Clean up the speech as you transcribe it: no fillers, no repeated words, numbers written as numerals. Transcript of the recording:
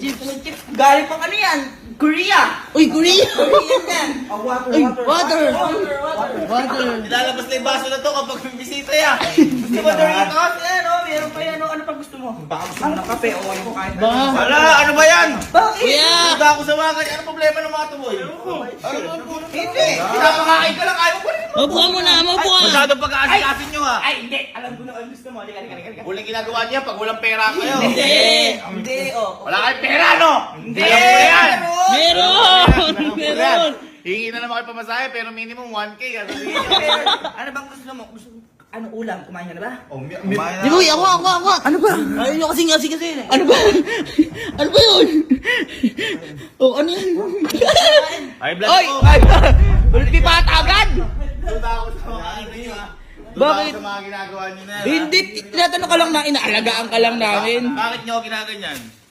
Chips. Galing pang ano yan? Korea. Uy, Korea! Korean yan. Uy, water! Nilalabas na yung baso na to kapag may bisita yan. Gusto mo Doritos? Yan o, meron pa yan o. Ano pa gusto mo? Baka gusto mo ng kape o ano ko kahit Ba? Wala, ano ba yan? Bakit? Kuya! Punta ako sa mga ganyan. Ano problema ng mga tuboy? Ano ba po? Hindi. Pinapakain ka lang, ayaw ko rin. Maupo muna, maupo ka! Masyadong pag-aasikasin nyo ha. Ay, hindi. Alam ko na ano gusto mo. Halika. Huling ginagawa niya pag walang pera kayo. Hindi, o. Wala kayong pera, no? Hindi. Alam ko na yan. Meron! Meron! Hingi na naman kayo pamasahe, pero minimum 1K. Ano bang gusto mo? Ano ulam? Kumain ka na ba? Di ba, ako! Ano ba? Ayaw nyo kasi. Ano ba? Ano ba yun? Oh, ano yan? Ay, blood Oy! ko. Ay! Ulit pipatagan! Punta ako sa mga ano nyo ha. Bakit? Sa mga ginagawa nyo na yan. Hindi, tinatanong ka lang na inaalagaan ka lang namin. Bakit nyo ako ginaganyan?